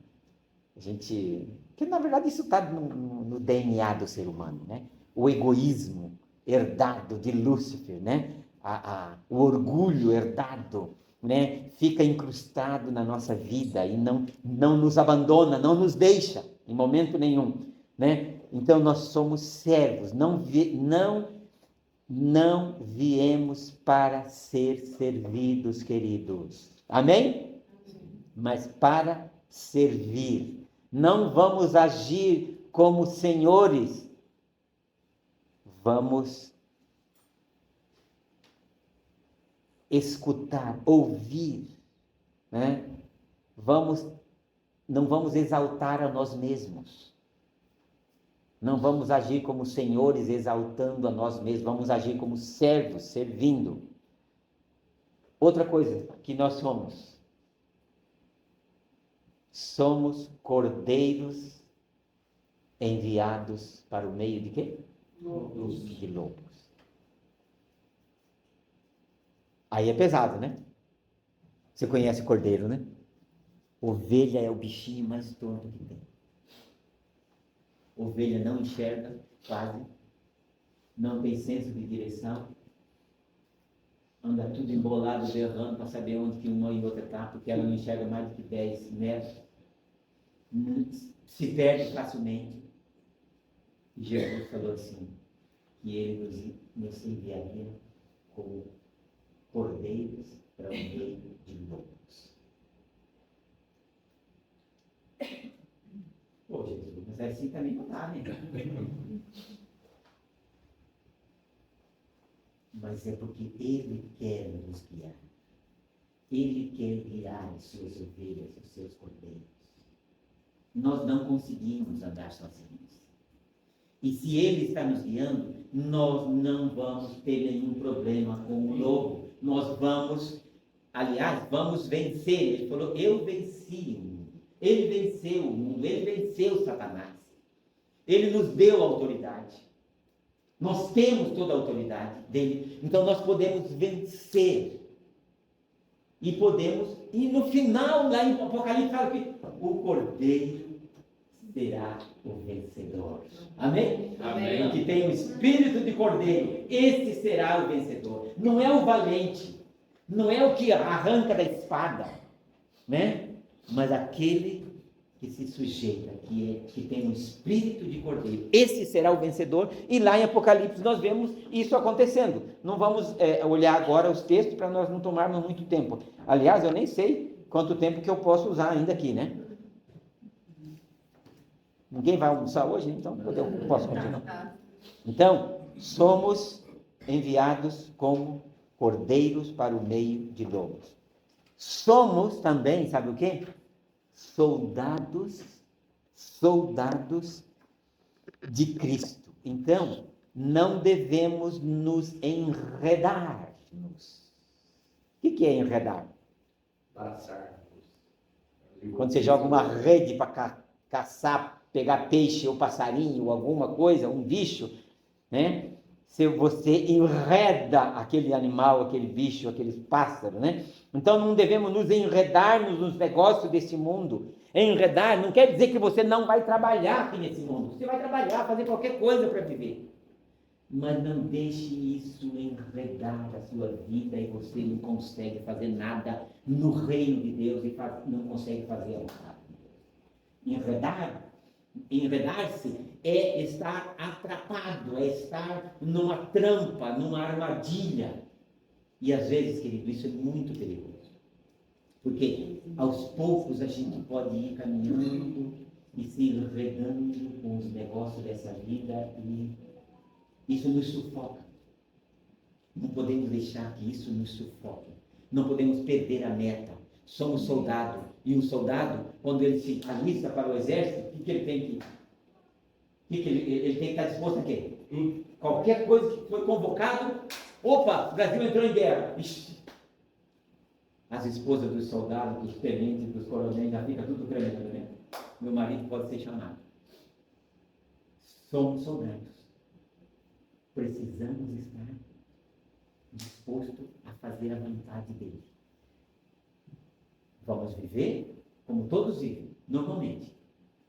Speaker 3: Porque na verdade isso está no DNA do ser humano, né? O egoísmo, herdado de Lúcifer, né? O orgulho herdado, né? Fica incrustado na nossa vida e não nos abandona, não nos deixa em momento nenhum, né? Então nós somos servos, não viemos para ser servidos, queridos. Amém? Mas para servir. Não vamos agir como senhores. Vamos escutar, ouvir, né? Não vamos exaltar a nós mesmos. Não vamos agir como senhores exaltando a nós mesmos, vamos agir como servos, servindo. Outra coisa que nós somos cordeiros enviados para o meio de quê? De lobos. Aí é pesado, né? Você conhece cordeiro, né? Ovelha é o bichinho mais tonto que tem. Ovelha não enxerga, quase. Não tem senso de direção. Anda tudo embolado, berrando para saber onde que uma e outra está, porque ela não enxerga mais do que 10 metros. Se perde facilmente. E Jesus falou assim, que ele nos enviaria como cordeiros para o meio de lobos. Pô, Jesus, mas assim também não dá, né? Mas é porque Ele quer nos guiar. Ele quer guiar as suas ovelhas, os seus cordeiros. Nós não conseguimos andar sozinhos. E se Ele está nos guiando, nós não vamos ter nenhum problema com o lobo. Nós vamos vencer. Ele falou, eu venci o mundo. Ele venceu o mundo, ele venceu Satanás. Ele nos deu autoridade. Nós temos toda a autoridade dele. Então nós podemos vencer. E no final, lá em Apocalipse, fala que o cordeiro será o vencedor. Amém?
Speaker 2: Amém.
Speaker 3: O que tem o espírito de cordeiro, esse será o vencedor. Não é o valente, não é o que arranca da espada, né? Mas aquele que se sujeita, que tem o espírito de cordeiro, esse será o vencedor. E lá em Apocalipse nós vemos isso acontecendo. Não vamos olhar agora os textos para nós não tomarmos muito tempo. Aliás, eu nem sei quanto tempo que eu posso usar ainda aqui, né? Ninguém vai almoçar hoje, então eu posso continuar. Então, somos enviados como cordeiros para o meio de lobos. Somos também, sabe o quê? Soldados de Cristo. Então, não devemos nos enredar. O que é enredar?
Speaker 2: Passar.
Speaker 3: Quando você joga uma rede para caçar, pegar peixe ou passarinho ou alguma coisa, um bicho, né? Se você enreda aquele animal, aquele bicho, aquele pássaro, né? Então não devemos nos enredarmos nos negócios desse mundo. Enredar não quer dizer que você não vai trabalhar aqui nesse mundo. Você vai trabalhar, fazer qualquer coisa para viver. Mas não deixe isso enredar a sua vida e você não consegue fazer nada no reino de Deus e não consegue fazer a vontade de Deus. Enredar-se é estar atrapado, é estar numa trampa, numa armadilha. E às vezes, querido, isso é muito perigoso. Porque aos poucos a gente pode ir caminhando e se enredando com os negócios dessa vida e isso nos sufoca. Não podemos deixar que isso nos sufoque. Não podemos perder a meta. Somos soldados. E um soldado, quando ele se alista para o exército, o que ele tem que... ele tem que estar disposto a quê? Qualquer coisa que foi convocado, opa, o Brasil entrou em guerra. Ixi. As esposas dos soldados, dos tenentes, dos coronéis, já fica tudo tremendo, né? Meu marido pode ser chamado. Somos soldados. Precisamos estar dispostos a fazer a vontade dele. Vamos viver como todos vivem, normalmente.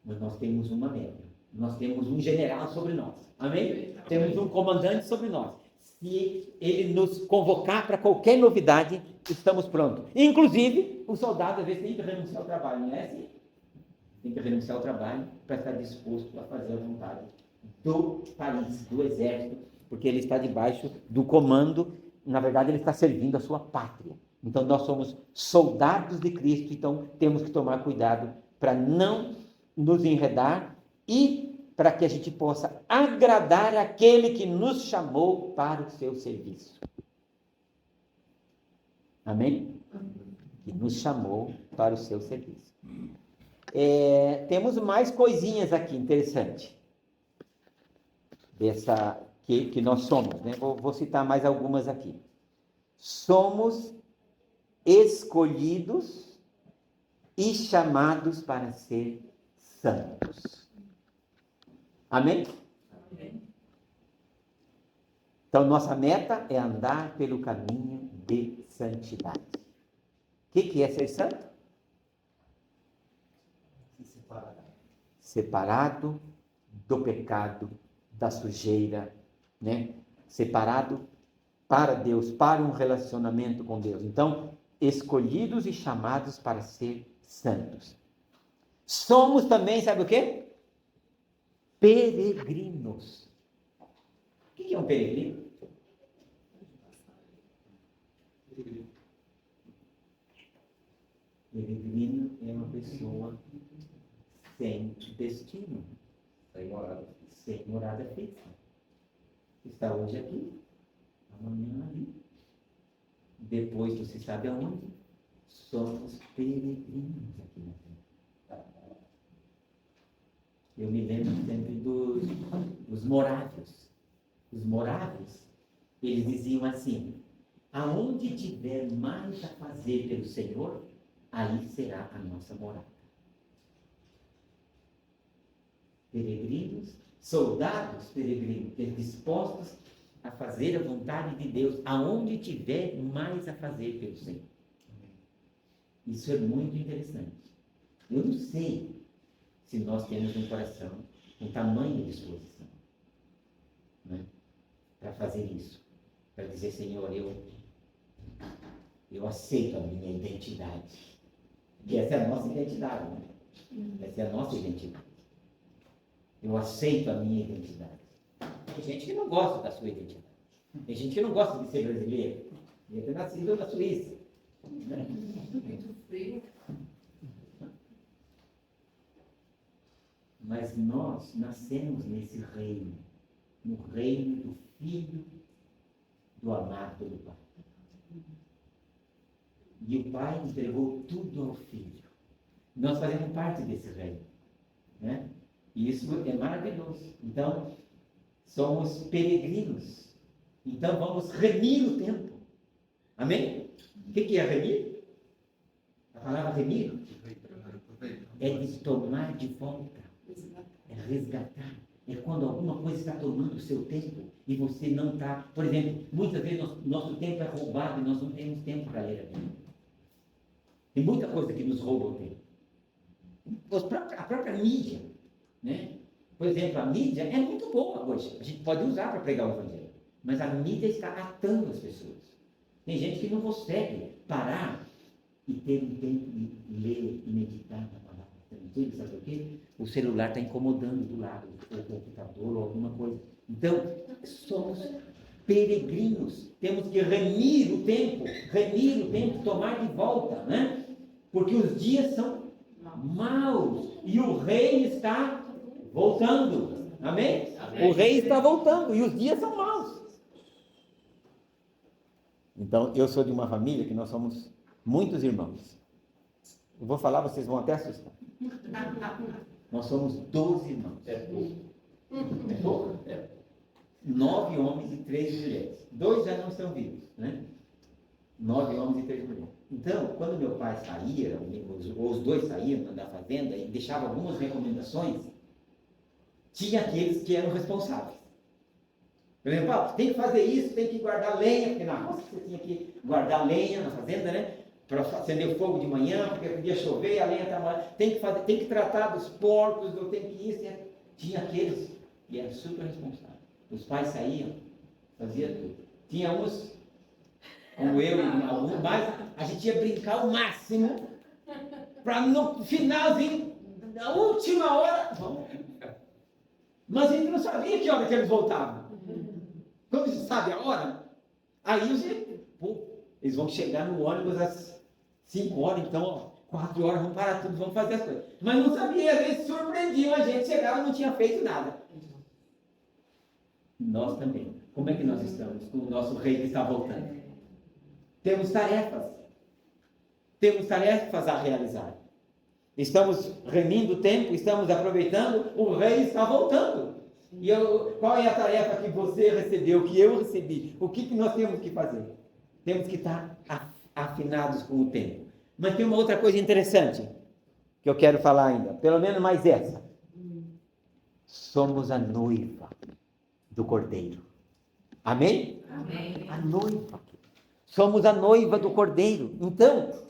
Speaker 3: Mas nós temos uma meta. Nós temos um general sobre nós. Amém? Temos um comandante sobre nós. Se ele nos convocar para qualquer novidade, estamos prontos. Inclusive, o soldado às vezes tem que renunciar ao trabalho, não é assim? Tem que renunciar ao trabalho para estar disposto a fazer a vontade do país, do exército, porque ele está debaixo do comando, na verdade ele está servindo a sua pátria. Então nós somos soldados de Cristo, então temos que tomar cuidado para não nos enredar e para que a gente possa agradar aquele que nos chamou para o seu serviço. Amém? Que nos chamou para o seu serviço. Temos mais coisinhas aqui interessantes. Dessa que nós somos, né? Vou citar mais algumas aqui. Somos escolhidos e chamados para ser santos. Amém? Amém. Então, nossa meta é andar pelo caminho de santidade. O que é ser santo? Separado do pecado, da sujeira, né? Separado para Deus, para um relacionamento com Deus. Então, escolhidos e chamados para ser santos. Somos também, sabe o quê? Peregrinos. O que é um peregrino? Peregrino é uma pessoa sem destino, sem morada fixa. Está hoje aqui, amanhã ali, depois você sabe aonde? Somos peregrinos aqui na terra. Eu me lembro sempre dos morávios. Os morávios, eles diziam assim: aonde tiver mais a fazer pelo Senhor, aí será a nossa morada. Peregrinos, soldados peregrinos, dispostos a fazer a vontade de Deus, aonde tiver mais a fazer pelo Senhor. Isso é muito interessante. Eu não sei se nós temos um coração, um tamanho de disposição, né, para fazer isso, para dizer: Senhor, eu aceito a minha identidade. E essa é a nossa identidade, né? Essa é a nossa identidade. Eu aceito a minha identidade. Tem gente que não gosta da sua identidade. Tem gente que não gosta de ser brasileiro. Devia ter nascido na Suíça. Né? Muito frio. Mas nós nascemos nesse reino. No reino do Filho, do amado do Pai. E o Pai entregou tudo ao Filho. Nós fazemos parte desse reino. Né? E isso é maravilhoso. Então, somos peregrinos. Então, vamos remir o tempo. Amém? O que é remir? A palavra remir é de tomar de volta. É resgatar. É quando alguma coisa está tomando o seu tempo e você não está... Por exemplo, muitas vezes nosso tempo é roubado e nós não temos tempo para ler a Bíblia. Tem muita coisa que nos rouba o tempo. A própria mídia. Né? Por exemplo, a mídia é muito boa hoje. A gente pode usar para pregar o Evangelho. Mas a mídia está atando as pessoas. Tem gente que não consegue parar e ter um tempo de ler e meditar na palavra. Sabe por quê? O celular está incomodando do lado, ou o computador, ou alguma coisa. Então, somos peregrinos. Temos que remir o tempo, tomar de volta, né? Porque os dias são maus e o rei está voltando. Amém? Amém? O rei está voltando e os dias são maus. Então, eu sou de uma família que nós somos muitos irmãos. Eu vou falar, vocês vão até assustar. Nós somos 12 irmãos. É pouco? 9 homens e 3 mulheres. 2 já não estão vivos, né? 9 homens e 3 mulheres. Então, quando meu pai saía, ou os 2 saíam da fazenda e deixavam algumas recomendações, tinha aqueles que eram responsáveis. Por exemplo, tem que fazer isso, tem que guardar lenha, porque na roça você tinha que guardar lenha na fazenda, né? Para acender o fogo de manhã, porque podia chover, a lenha estava... Tem que tratar dos porcos, eu tenho que isso. Tinha aqueles que eram super responsáveis. Os pais saíam, fazia tudo. Tinha uns, como eu e alguns mais, a gente ia brincar o máximo, para no finalzinho, na última hora, vamos. Mas a gente não sabia que hora que eles voltavam. Quando a gente sabe a hora, aí a gente, eles vão chegar no ônibus às 5 horas, então, ó, 4 horas, vamos parar tudo, vamos fazer as coisas. Mas não sabia, às vezes surpreendiam a gente, chegava e não tinha feito nada. Nós também. Como é que nós estamos com o nosso rei que está voltando? Temos tarefas. Temos tarefas a realizar. Estamos remindo o tempo, estamos aproveitando, o rei está voltando. E qual é a tarefa que você recebeu, que eu recebi? O que nós temos que fazer? Temos que estar afinados com o tempo. Mas tem uma outra coisa interessante que eu quero falar ainda, pelo menos mais essa. Somos a noiva do Cordeiro. Amém?
Speaker 4: Amém.
Speaker 3: A noiva. Somos a noiva do Cordeiro. Então,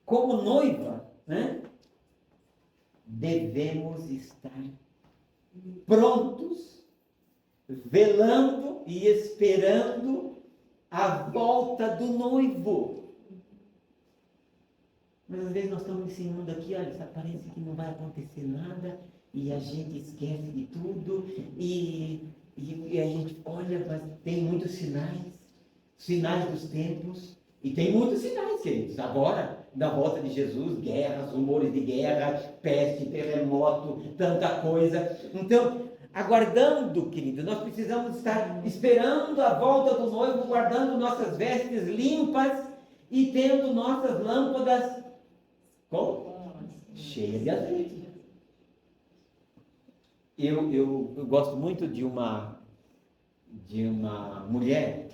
Speaker 3: como noiva, né, devemos estar prontos, velando e esperando a volta do noivo. Mas às vezes nós estamos nesse mundo aqui, olha, parece que não vai acontecer nada, e a gente esquece de tudo, e a gente olha, mas tem muitos sinais dos tempos, e tem muitos sinais, queridos. Agora, da volta de Jesus, guerras, rumores de guerra, peste, terremoto, tanta coisa. Então, aguardando, querido, nós precisamos estar esperando a volta do noivo, guardando nossas vestes limpas e tendo nossas lâmpadas cheias de azeite. Eu gosto muito de uma mulher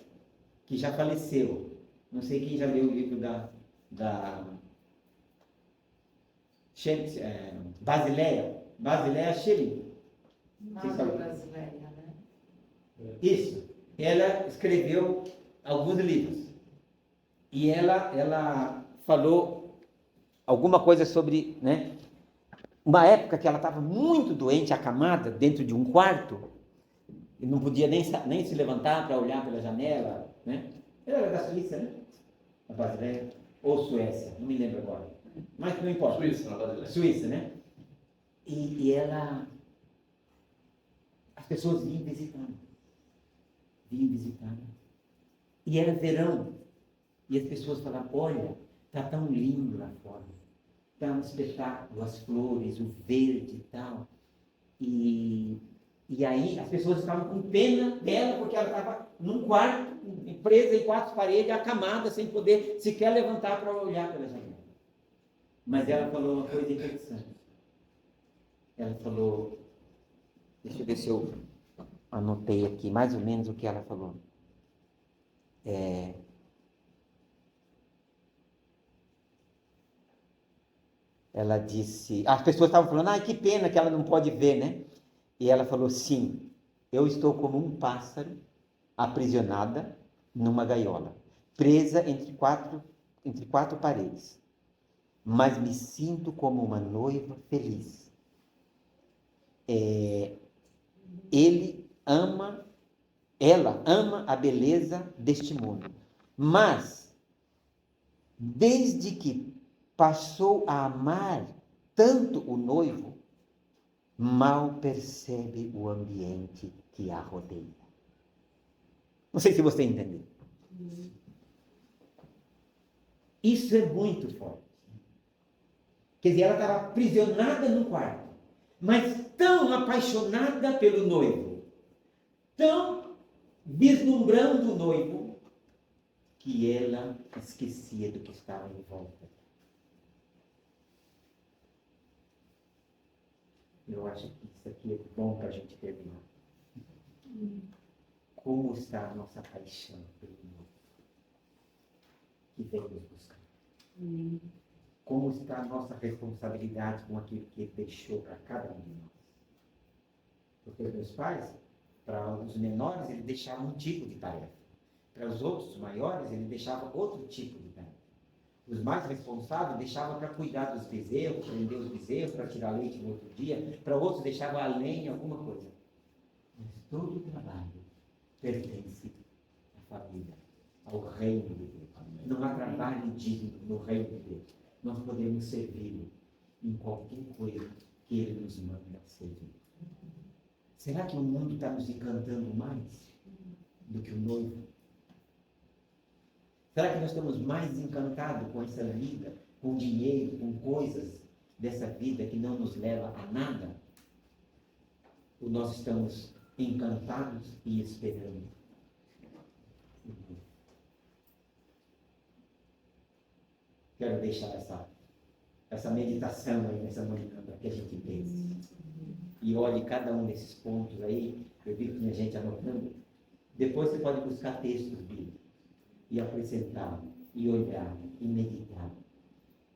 Speaker 3: que já faleceu. Não sei quem já leu o livro da Basileia Schilling.
Speaker 4: Brasileira, né?
Speaker 3: Isso. Ela escreveu alguns livros. E ela falou alguma coisa sobre, né, uma época que ela estava muito doente, acamada, dentro de um quarto, e não podia nem se levantar para olhar pela janela, né? Ela era da Suíça, né? A Basileia. Ou Suécia, não me lembro agora. Mas não importa.
Speaker 2: Suíça, na Basileia.
Speaker 3: Suíça, né? E ela... As pessoas vinham visitando. E era verão. E as pessoas falavam, olha, está tão lindo lá fora. Está um espetáculo, as flores, o verde e tal. E aí as pessoas estavam com pena dela, porque ela estava num quarto, presa em 4 paredes, acamada, sem poder sequer levantar para olhar pela janela. Mas ela falou uma coisa interessante. Ela falou, deixa eu ver se eu anotei aqui mais ou menos o que ela falou. Ela disse, as pessoas estavam falando, que pena que ela não pode ver, né? E ela falou, sim, eu estou como um pássaro aprisionada numa gaiola, presa entre quatro paredes, mas me sinto como uma noiva feliz. Ela ama a beleza deste mundo, mas desde que passou a amar tanto o noivo, mal percebe o ambiente que a rodeia. Não sei se você entendeu. Isso é muito forte. Quer dizer, ela estava aprisionada num quarto, mas tão apaixonada pelo noivo, tão vislumbrando o noivo, que ela esquecia do que estava em volta. Eu acho que isso aqui é bom para a gente terminar. Como está a nossa paixão pelo noivo que vem nos buscar? Como está a nossa responsabilidade com aquilo que ele deixou para cada um de nós? Porque os meus pais, para os menores, ele deixava um tipo de tarefa. Para os outros maiores, ele deixava outro tipo de tarefa. Os mais responsáveis deixavam para cuidar dos bezerros, prender os bezerros, para tirar leite no outro dia. Para outros deixavam a lenha, alguma coisa. Mas todo o trabalho pertence à família, ao reino de Deus. Não há trabalho digno no reino de Deus. Nós podemos servi-lo em qualquer coisa que Ele nos manda servir. Será que o mundo está nos encantando mais do que o noivo? Será que nós estamos mais encantados com essa vida, com dinheiro, com coisas dessa vida que não nos leva a nada? Ou nós estamos encantados e esperando? Quero deixar essa meditação aí nessa manhã para que a gente pense. E olhe cada um desses pontos aí. Eu vi que tinha gente anotando. Depois você pode buscar textos bíblicos e acrescentar, e olhar, e meditar.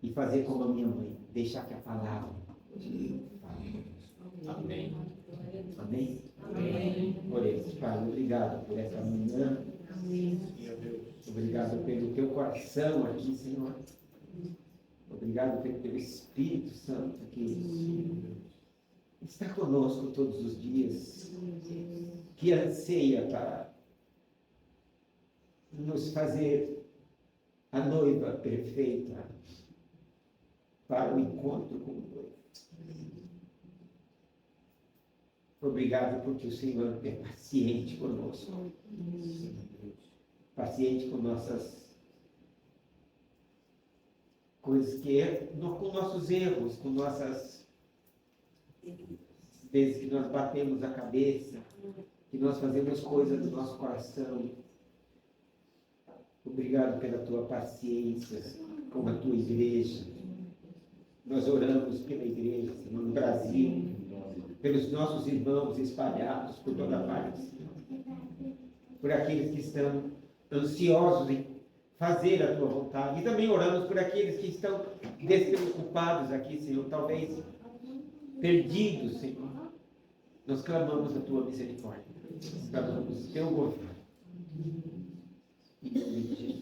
Speaker 3: E fazer como a minha mãe, deixar que a palavra fale.
Speaker 2: Amém.
Speaker 3: Amém?
Speaker 4: Amém.
Speaker 3: Oremos. Pai, obrigado por essa manhã. Obrigado pelo teu coração aqui, Senhor. Obrigado pelo teu Espírito Santo que está conosco todos os dias, que anseia para nos fazer a noiva perfeita para o encontro com o noivo. Obrigado porque o Senhor é paciente conosco, paciente com nossas coisas com nossos erros, com nossas vezes que nós batemos a cabeça, que nós fazemos coisas do nosso coração. Obrigado pela tua paciência com a tua igreja. Nós oramos pela igreja no Brasil, pelos nossos irmãos espalhados por toda parte, por aqueles que estão ansiosos em fazer a tua vontade. E também oramos por aqueles que estão despreocupados aqui, Senhor, talvez perdidos, Senhor. Nós clamamos a tua misericórdia. Clamamos o teu governo. Em nome de Jesus.